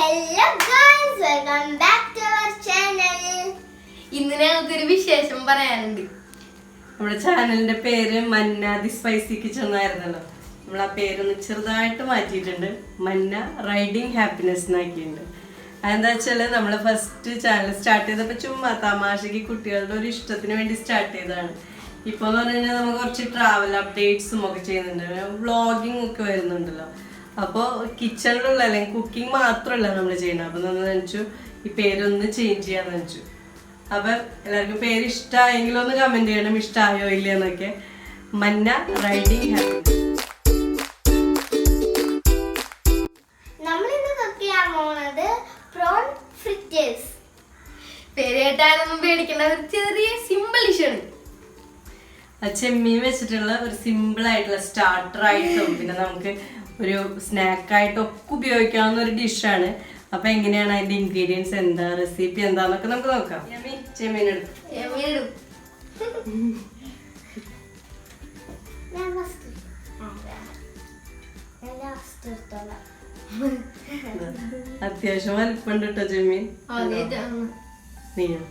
Hello guys, welcome back to our channel. ഇന്ന് ഞങ്ങൾക്കൊരു വിശേഷം പറയാനുണ്ട്. നമ്മുടെ ചാനലിന്റെ പേര് മന്ന ദി സ്പൈസി കിച്ചൺ എന്നായിരുന്നല്ലോ. നമ്മൾ ആ പേരൊന്ന് ചെറുതായിട്ട് മാറ്റിയിട്ടുണ്ട്. മന്ന റൈഡിങ് ഹാപ്പിനെസ് എന്നാക്കിയിട്ടുണ്ട്. അതെന്താ വെച്ചാൽ നമ്മൾ ഫസ്റ്റ് ചാനൽ സ്റ്റാർട്ട് ചെയ്തപ്പോൾ ചുമ്മാ തമാശക്ക് കുട്ടികളുടെ ഒരു ഇഷ്ടത്തിന് വേണ്ടി സ്റ്റാർട്ട് ചെയ്തതാണ്. ഇപ്പോൾ എന്ന് പറഞ്ഞു കഴിഞ്ഞാൽ നമുക്ക് കുറച്ച് ട്രാവൽ അപ്ഡേറ്റ്സും ഒക്കെ ചെയ്യുന്നുണ്ട്, വ്ളോഗിങ് ഒക്കെ വരുന്നുണ്ടല്ലോ. അപ്പോൾ കിച്ചണിലുള്ള അല്ലെങ്കിൽ കുക്കിംഗ് മാത്രമല്ല നമ്മൾ ചെയ്യുന്നത്. അപ്പം നമ്മൾ വെച്ചു ഈ പേരൊന്ന് ചേഞ്ച് ചെയ്യാന്ന് വെച്ചു. അപ്പം എല്ലാവർക്കും പേര് ഇഷ്ടമായെങ്കിലും ഒന്ന് കമൻറ്റ് ചെയ്യണം, ഇഷ്ടമായോ ഇല്ല എന്നൊക്കെ. മന്ന റൈഡിങ് ഹാപ്പി. നമ്മളിന്ന് കുക്ക് ചെയ്യാൻ പോകുന്നത് പ്രോൺ ഫ്രിറ്റേഴ്സ്. പേര് കേട്ടാലൊന്നും പേടിക്കേണ്ട, ഒരു ചെറിയ സിമ്പിൾ ഡിഷാണ്. ചെമ്മീൻ വെച്ചിട്ടുള്ള ഒരു സിമ്പിൾ ആയിട്ടുള്ള സ്റ്റാർട്ടർ ആയിട്ടും പിന്നെ നമുക്ക് ഒരു സ്നാക്കായിട്ടും ഒക്കെ ഉപയോഗിക്കാവുന്ന ഒരു ഡിഷാണ്. അപ്പൊ എങ്ങനെയാണ് അതിന്റെ ഇൻഗ്രീഡിയൻസ് എന്താ, റെസിപ്പി എന്താന്നൊക്കെ നമുക്ക് നോക്കാം. ചെമ്മീൻ എടുക്കും. അത്യാവശ്യം വലിപ്പുണ്ട് കേട്ടോ ചെമ്മീൻ. നീയോ?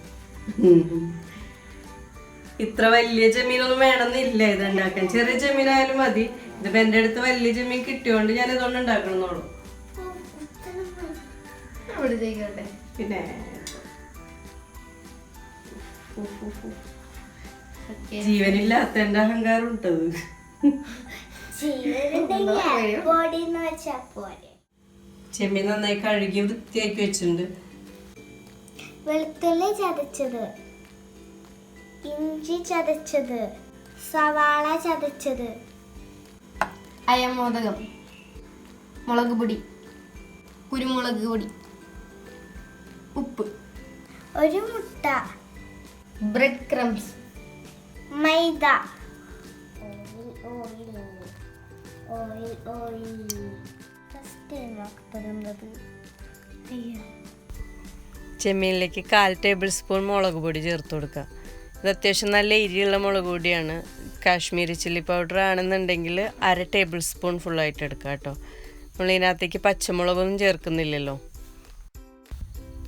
ഇത്ര വലിയ ചെമ്മീനൊന്നും വേണമെന്നില്ല ഇത് ഉണ്ടാക്കാൻ. ചെറിയ ചെമ്മീനായാലും മതി. ഇതിപ്പോ എന്റെ അടുത്ത് വലിയ ചെമ്മീൻ കിട്ടിയോണ്ട് ഞാൻ ഇതൊന്നും ഉണ്ടാക്കണമെന്നുള്ളൂ. പിന്നെ ജീവനില്ലാത്ത എന്റെ അഹങ്കാരം ഉണ്ടത്. ചെമ്മീൻ നന്നായി കഴുകി വൃത്തിയാക്കി വെച്ചിട്ടുണ്ട്. വെളുത്തുള്ളി ചതച്ചത്, ഇഞ്ചി ചതച്ചത്, സവാള ചതച്ചത്, അയമോദകം, മുളക് പൊടി, കുരുമുളക് പൊടി, ഉപ്പ്, ഒരു മുട്ട, ബ്രെഡ് ക്രംസ്, മൈദ, ചെമ്മീനിലേക്ക് 1/4 ടേബിൾ സ്പൂൺ മുളക് പൊടി ചേർത്ത് കൊടുക്കുക. ഇത് അത്യാവശ്യം നല്ല എരിയുള്ള മുളക് പൊടിയാണ്. കാശ്മീരി ചില്ലി പൗഡർ ആണെന്നുണ്ടെങ്കിൽ 1/2 ടേബിൾ സ്പൂൺ ഫുള്ളായിട്ട് എടുക്കുക കേട്ടോ. നമ്മളിതിനകത്തേക്ക് പച്ചമുളകൊന്നും ചേർക്കുന്നില്ലല്ലോ.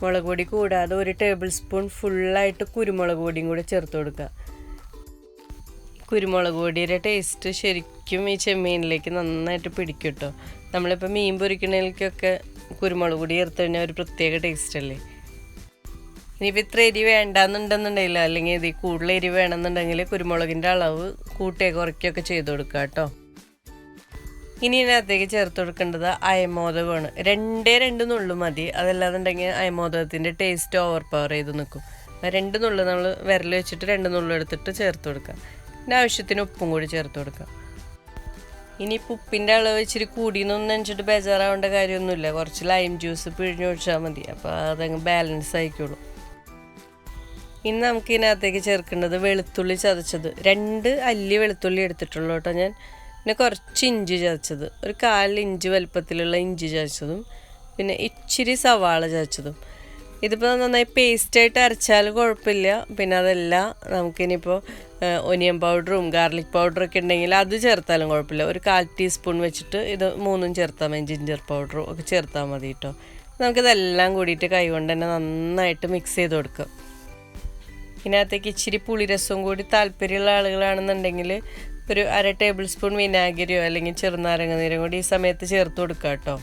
മുളക് പൊടി കൂടാതെ 1 ടേബിൾ സ്പൂൺ ഫുള്ളായിട്ട് കുരുമുളക് പൊടിയും കൂടെ ചേർത്ത് കൊടുക്കുക. കുരുമുളക് പൊടിയുടെ ടേസ്റ്റ് ശരിക്കും ഈ ചെമ്മീനിലേക്ക് നന്നായിട്ട് പിടിക്കും കേട്ടോ. നമ്മളിപ്പോൾ മീൻ പൊരിക്കണേലേക്കൊക്കെ കുരുമുളക് പൊടി ചേർത്ത് കഴിഞ്ഞാൽ ഒരു പ്രത്യേക ടേസ്റ്റ് അല്ലേ. ഇനിയിപ്പോൾ ഇത്ര എരി വേണ്ടാന്നുണ്ടെന്നുണ്ടെങ്കിലോ അല്ലെങ്കിൽ ഇത് കൂടുതൽ എരി വേണമെന്നുണ്ടെങ്കിൽ കുരുമുളകിൻ്റെ അളവ് കൂട്ടുകയോ കുറയ്ക്കുകയൊക്കെ ചെയ്ത് കൊടുക്കുക കേട്ടോ. ഇനി ഇതിനകത്തേക്ക് ചേർത്ത് കൊടുക്കേണ്ടത് അയമോദകമാണ്. 2 നുള്ളു മതി. അതല്ലാന്നുണ്ടെങ്കിൽ അയമോദകത്തിൻ്റെ ടേസ്റ്റ് ഓവർ പവർ ചെയ്ത് നിൽക്കും. 2 നുള്ളു നമ്മൾ വിരൽ വെച്ചിട്ട് 2 നുള്ളു എടുത്തിട്ട് ചേർത്ത് കൊടുക്കുക. പിന്നെ ആവശ്യത്തിന് ഉപ്പും കൂടി ചേർത്ത് കൊടുക്കുക. ഇനിയിപ്പോൾ ഉപ്പിൻ്റെ അളവ് ഇച്ചിരി കൂടിയെന്നൊന്നും വെച്ചിട്ട് ബേജാറാവേണ്ട കാര്യമൊന്നുമില്ല. കുറച്ച് ലൈം ജ്യൂസ് പിഴിഞ്ഞൊഴിച്ചാൽ മതി. അപ്പോൾ അതങ്ങ് ബാലൻസ് ആയിക്കോളും. ഇനി നമുക്ക് ഇതിനകത്തേക്ക് ചേർക്കേണ്ടത് വെളുത്തുള്ളി ചതച്ചത്. 2 അല്ലി വെളുത്തുള്ളി എടുത്തിട്ടുള്ളൂ കേട്ടോ ഞാൻ. പിന്നെ കുറച്ച് ഇഞ്ചി ചതച്ചത്, ഒരു 1/4 ഇഞ്ച് വലുപ്പത്തിലുള്ള ഇഞ്ചി ചതച്ചതും, പിന്നെ ഇച്ചിരി സവാള ചതച്ചതും. ഇതിപ്പോൾ നന്നായി പേസ്റ്റായിട്ട് അരച്ചാലും കുഴപ്പമില്ല. പിന്നെ അതല്ല നമുക്കിനിയിപ്പോൾ ഒനിയൻ പൗഡറും ഗാർലിക് പൗഡറൊക്കെ ഉണ്ടെങ്കിൽ അത് ചേർത്താലും കുഴപ്പമില്ല. ഒരു 1/4 ടീസ്പൂൺ വെച്ചിട്ട് ഇത് 3 ചേർത്താൽ മതി. ജിഞ്ചർ പൗഡറും ഒക്കെ ചേർത്താൽ മതി കേട്ടോ. നമുക്കിതെല്ലാം കൂടിയിട്ട് കൈകൊണ്ട് തന്നെ നന്നായിട്ട് മിക്സ് ചെയ്ത് കൊടുക്കാം. ഇതിനകത്തേക്ക് ഇച്ചിരി പുളിരസം കൂടി താല്പര്യമുള്ള ആളുകളാണെന്നുണ്ടെങ്കിൽ ഒരു 1/2 ടേബിൾ സ്പൂൺ വിനാഗിരിയോ അല്ലെങ്കിൽ ചെറുനാരങ്ങ നീരും കൂടി ഈ സമയത്ത് ചേർത്ത് കൊടുക്കുക കേട്ടോ.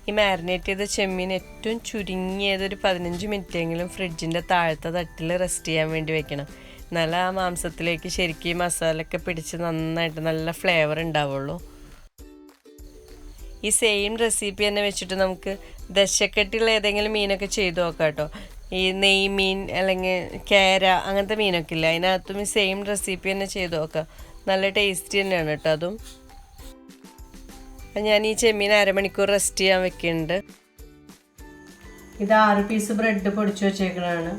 ഈ മാരിനേറ്റ് ചെയ്ത ചെമ്മീൻ ഏറ്റവും ചുരുങ്ങിയത് ഒരു 15 മിനിറ്റെങ്കിലും ഫ്രിഡ്ജിൻ്റെ താഴത്തെ തട്ടിൽ റെസ്റ്റ് ചെയ്യാൻ വേണ്ടി വെക്കണം. എന്നാലും ആ മാംസത്തിലേക്ക് ശരിക്കും മസാലയൊക്കെ പിടിച്ച് നന്നായിട്ട് നല്ല ഫ്ലേവർ ഉണ്ടാവുള്ളൂ. ഈ സെയിം റെസിപ്പി തന്നെ വെച്ചിട്ട് നമുക്ക് ദശക്കെട്ടുള്ള ഏതെങ്കിലും മീനൊക്കെ ചെയ്ത് നോക്കാം കേട്ടോ. ഈ നെയ് മീൻ അല്ലെങ്കിൽ കേര അങ്ങനത്തെ മീനൊക്കെ ഇല്ല, അതിനകത്തും ഈ സെയിം റെസിപ്പി തന്നെ ചെയ്ത് നോക്കാം. നല്ല ടേസ്റ്റി തന്നെയാണ് കേട്ടോ അതും. ഞാൻ ഈ ചെമ്മീൻ 1/2 മണിക്കൂർ റെസ്റ്റ് ചെയ്യാൻ വെക്കുന്നുണ്ട്. ഇത് 6 പീസ് ബ്രെഡ് പൊടിച്ച് വെച്ചേക്കണതാണ്.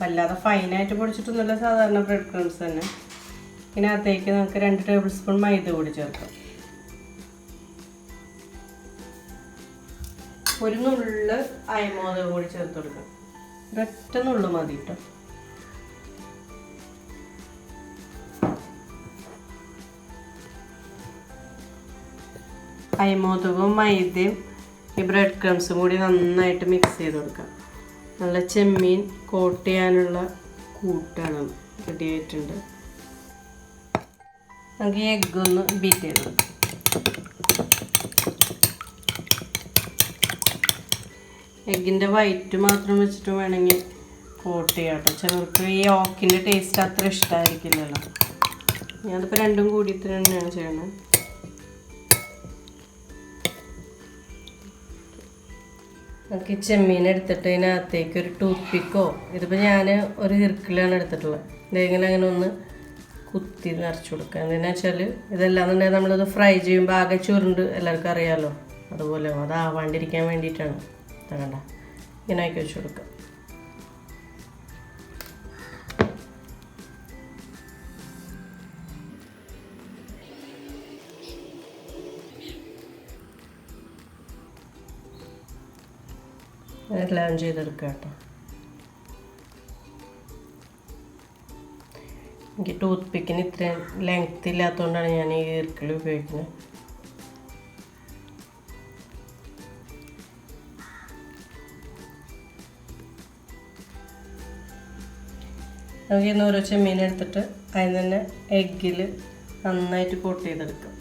വല്ലാതെ ഫൈനായിട്ട് പൊടിച്ചിട്ടൊന്നുമില്ല, സാധാരണ ബ്രെഡ് ക്രംസ് തന്നെ. ഇതിനകത്തേക്ക് നമുക്ക് 2 ടേബിൾ സ്പൂൺ മൈദ കൂടി ചേർക്കാം. 1 നുള്ള് അയമോദകം കൂടി ചേർത്ത് കൊടുക്കാം. 1 നുള്ളു മതി കേട്ടോ. അയമോദകവും മൈദയും ഈ ബ്രെഡ് ക്രംസും കൂടി നന്നായിട്ട് മിക്സ് ചെയ്ത് കൊടുക്കാം. നല്ല ചെമ്മീൻ കോട്ട് ചെയ്യാനുള്ള കൂട്ടാണ് റെഡി ആയിട്ടുണ്ട്. നമുക്ക് ഈ എഗ്ഗ് ഒന്ന് ബീറ്റ് ചെയ്ത് കൊടുക്കാം. എഗ്ഗിൻ്റെ വൈറ്റ് മാത്രം വെച്ചിട്ട് വേണമെങ്കിൽ കോട്ട് ചെയ്യാം കേട്ടോ. ചിലർക്ക് ഈ ഓക്കിൻ്റെ ടേസ്റ്റ് അത്ര ഇഷ്ടമായിരിക്കില്ലല്ലോ. ഞാനിപ്പോൾ രണ്ടും കൂടിയിട്ട് തന്നെയാണ് ചെയ്യണത്. നമുക്ക് ചെമ്മീൻ എടുത്തിട്ട് ഇതിനകത്തേക്ക് ഒരു ടൂത്ത് പിക്കോ, ഇതിപ്പോൾ ഞാൻ ഒരു ഇറുക്കിലാണ് എടുത്തിട്ടുള്ളത്. ഇതെങ്ങനെ അങ്ങനെ ഒന്ന് കുത്തി നിറച്ച് കൊടുക്കുക. എന്തിനാ വെച്ചാൽ ഇതെല്ലാന്നുണ്ടെങ്കിൽ നമ്മളിത് ഫ്രൈ ചെയ്യുമ്പോൾ ആകെ ചുരുണ്ട് എല്ലാവർക്കും അറിയാമല്ലോ. അതുപോലെ അതാവാണ്ടിരിക്കാൻ വേണ്ടിയിട്ടാണ്. കണ്ട ഇങ്ങനെ ആക്കി വെച്ച് കൊടുക്കുക. എല്ലാം ചെയ്തെടുക്കുക കേട്ടോ. എനിക്ക് ടൂത്ത് പിക്കിന് ഇത്രയും ലെങ്ത് ഇല്ലാത്തതുകൊണ്ടാണ് ഞാൻ ഈ ഇറുക്കിൽ ഉപയോഗിക്കുന്നത്. നമുക്ക് ഇന്ന് ഓരോ ചെമ്മീൻ എടുത്തിട്ട് അതിന് തന്നെ എഗ്ഗിൽ നന്നായിട്ട് കോട്ട് ചെയ്തെടുക്കാം.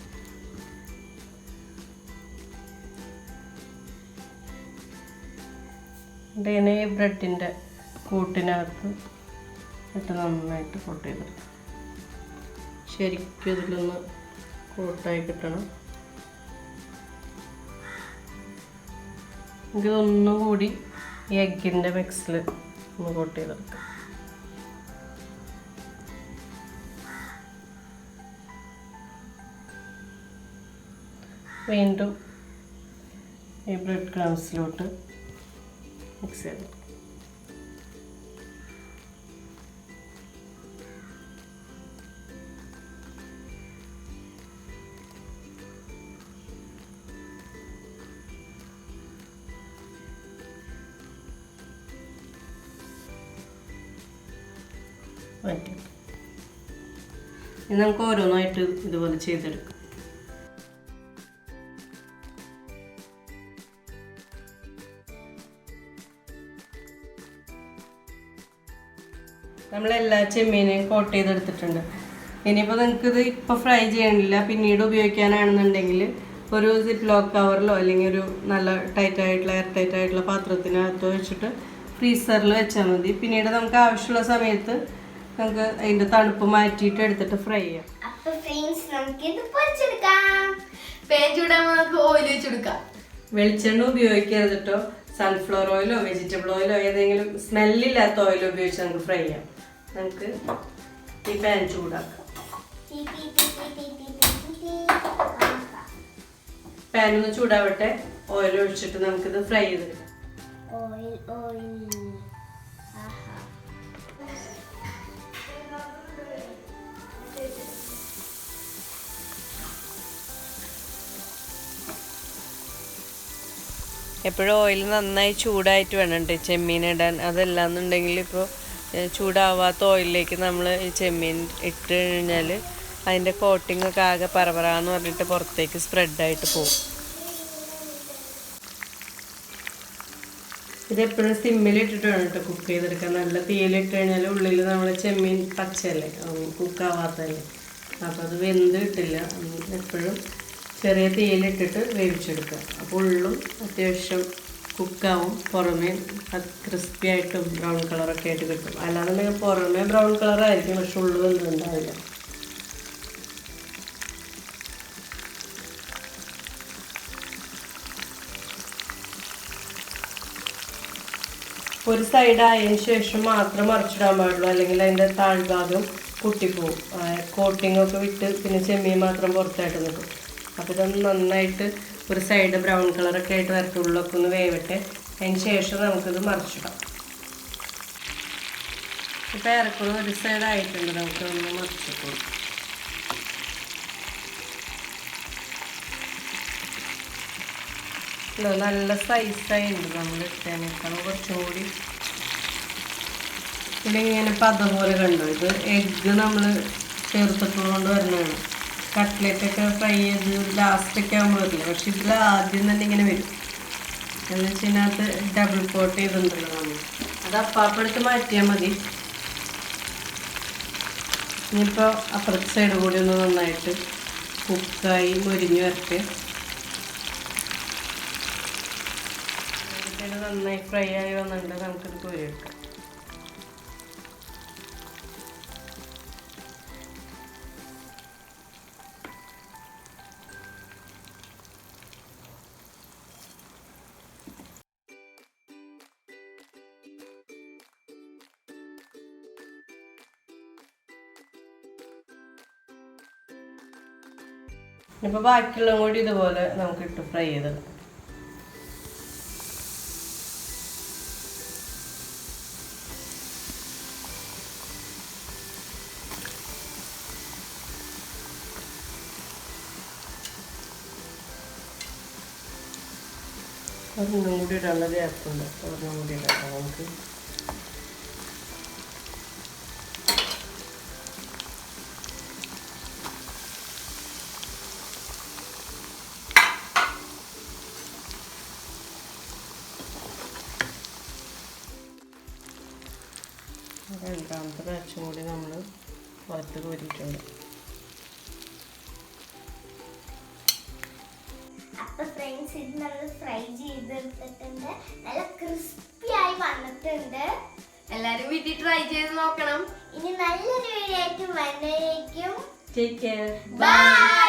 ഇതിനെ ഈ ബ്രെഡിൻ്റെ കൂട്ടിനകത്ത് ഇട്ട് നന്നായിട്ട് കോട്ട് ചെയ്തെടുക്കാം. ശരിക്കും ഇതിലൊന്ന് കോട്ടായി കിട്ടണം. നമുക്കിതൊന്നും കൂടി ഈ എഗ്ഗിൻ്റെ മിക്സിൽ ഒന്ന് കോട്ട് ചെയ്തെടുക്കാം. വീണ്ടും ഈ ബ്രെഡ് ക്രംസിലോട്ട് മിക്സ് ചെയ്ത് മാറ്റി. ഇനി നമുക്ക് ഓരോന്നായിട്ട് ഇതുപോലെ ചെയ്തെടുക്കാം. നമ്മളെല്ലാ ചെമ്മീനെയും കോട്ട് ചെയ്തെടുത്തിട്ടുണ്ട്. ഇനിയിപ്പോൾ നിങ്ങൾക്കിത് ഇപ്പോൾ ഫ്രൈ ചെയ്യണില്ല, പിന്നീട് ഉപയോഗിക്കാനാണെന്നുണ്ടെങ്കിൽ ഒരു സിപ്പ് ലോക്ക് കവറിലോ അല്ലെങ്കിൽ ഒരു നല്ല ടൈറ്റായിട്ടുള്ള എയർ ടൈറ്റായിട്ടുള്ള പാത്രത്തിനകത്ത് വെച്ചിട്ട് ഫ്രീസറിൽ വെച്ചാൽ മതി. പിന്നീട് നമുക്ക് ആവശ്യമുള്ള സമയത്ത് നമുക്ക് അതിൻ്റെ തണുപ്പ് മാറ്റിയിട്ട് എടുത്തിട്ട് ഫ്രൈ ചെയ്യാം. വെളിച്ചെണ്ണ ഉപയോഗിക്കരുത് കേട്ടോ. സൺഫ്ലവർ ഓയിലോ വെജിറ്റബിൾ ഓയിലോ ഏതെങ്കിലും സ്മെല്ലില്ലാത്ത ഓയിലോ ഉപയോഗിച്ച് നമുക്ക് ഫ്രൈ ചെയ്യാം. നമുക്ക് ഈ പാൻ ചൂടാക്കാം. പാൻ ഒന്ന് ചൂടാവട്ടെ. ഓയിൽ ഒഴിച്ചിട്ട് നമുക്കിത് ഫ്രൈ ചെയ്തെടുക്കാം. എപ്പോഴും ഓയിൽ നന്നായി ചൂടായിട്ട് വേണം ചെമ്മീൻ ഇടാൻ. അതല്ലാന്നുണ്ടെങ്കിൽ ഇപ്പോൾ ചൂടാവാത്ത ഓയിലിലേക്ക് നമ്മൾ ഈ ചെമ്മീൻ ഇട്ട് കഴിഞ്ഞാൽ അതിൻ്റെ കോട്ടിങ്ങൊക്കെ ആകെ പറപറാന്ന് പറഞ്ഞിട്ട് പുറത്തേക്ക് സ്പ്രെഡായിട്ട് പോകും. ഇതെപ്പോഴും സിമ്മിലിട്ടിട്ട് വേണം കേട്ടോ കുക്ക് ചെയ്തെടുക്കാൻ. നല്ല തീയിലിട്ട് കഴിഞ്ഞാൽ ഉള്ളിൽ നമ്മൾ ചെമ്മീൻ പച്ചയല്ലേ, കുക്കാവാത്തല്ലേ, അപ്പോൾ അത് വെന്ത് കിട്ടില്ല. എപ്പോഴും ചെറിയ തീയിലിട്ടിട്ട് വേവിച്ചെടുക്കുക. അപ്പോൾ ഉള്ളും അത്യാവശ്യം കുക്കാവും, പുറമേ ക്രിസ്പി ആയിട്ടും ബ്രൗൺ കളറൊക്കെ ആയിട്ട് കിട്ടും. അല്ലാന്നുണ്ടെങ്കിൽ പുറമേ ബ്രൗൺ കളറായിരിക്കും, പക്ഷെ ഉള്ളു വെന്തുണ്ടാവില്ല. ഒരു സൈഡ് ആയതിനു ശേഷം മാത്രം മറിച്ചിടാൻ പാടുള്ളൂ, അല്ലെങ്കിൽ അതിൻ്റെ താഴ്ഭാഗം പൊട്ടിപ്പോവും. കോട്ടിങ്ങൊക്കെ വിട്ട് പിന്നെ ചെമ്മീൻ മാത്രം പുറത്തായിട്ട് നിൽക്കും. അപ്പോൾ ഇതൊന്ന് നന്നായിട്ട് ഒരു സൈഡ് ബ്രൗൺ കളറൊക്കെ ആയിട്ട് വരട്ടെ, ഉള്ളൊക്കെ ഒന്ന് വേവട്ടെ. അതിന് ശേഷം നമുക്കിത് മറിച്ചിടാം. ഇപ്പോൾ ഏറെക്കുറെ ഒരു സൈഡ് ആയിട്ടുണ്ട്, നമുക്ക് ഒന്ന് മറിച്ചിട്ടു. നല്ല സൈസായിട്ടുണ്ട് നമ്മൾ ഇട്ടേനേക്കാളും കുറച്ചും കൂടി. പിന്നെ ഇങ്ങനെ പതപോലെ കണ്ടോ, ഇത് എഗ്ഗ് നമ്മൾ ചേർത്തിട്ടുള്ളതുകൊണ്ട് വരുന്നതാണ്. കട്ട്ലറ്റൊക്കെ ഫ്രൈ ചെയ്ത് ലാസ്റ്റൊക്കെ ആകുമ്പോൾ വരില്ല, പക്ഷെ ഇതിൽ ആദ്യം തന്നെ ഇങ്ങനെ വരും. എന്ന് വെച്ചതിനകത്ത് ഡബിൾ കോട്ട് ചെയ്തിട്ടുണ്ടല്ലോ നമ്മൾ. അത് അപ്പാപ്പെടുത്ത് മാറ്റിയാൽ മതി. ഇനിയിപ്പോൾ അപ്പുറത്തെ സൈഡ് കൂടി ഒന്ന് നന്നായിട്ട് കുക്കായി മൊരിഞ്ഞ് വരട്ടെ. നന്നായി ഫ്രൈ ആയി വന്നിട്ട് നമുക്കിത് കോരിയെടുക്കാം. ഇനിയിപ്പോൾ ബാക്കിയുള്ളതും കൂടി ഇതുപോലെ നമുക്കിട്ട് ഫ്രൈ ചെയ്തെടുക്കാം. ഒന്നും കൂടി ഇടാനുള്ള ഗ്യാപ്പുണ്ട്. ഒന്നും കൂടി ഇടാം നമുക്ക്. രണ്ടാമത്തെ ബാച്ചും കൂടി നമ്മൾ വറുത്ത് കോരിയിട്ടുണ്ട്. അപ്പൊ ഫ്രണ്ട്സ്, ഇത് നമ്മൾ ഫ്രൈ ചെയ്തെടുത്തിട്ടുണ്ട്. നല്ല ക്രിസ്പി ആയി വന്നിട്ടുണ്ട്. എല്ലാരും വീട്ടിൽ ട്രൈ ചെയ്ത് നോക്കണം. ഇനി നല്ലൊരു വീഡിയോ ആയിട്ട് വരുന്നതായിരിക്കും. Take care. ബൈ.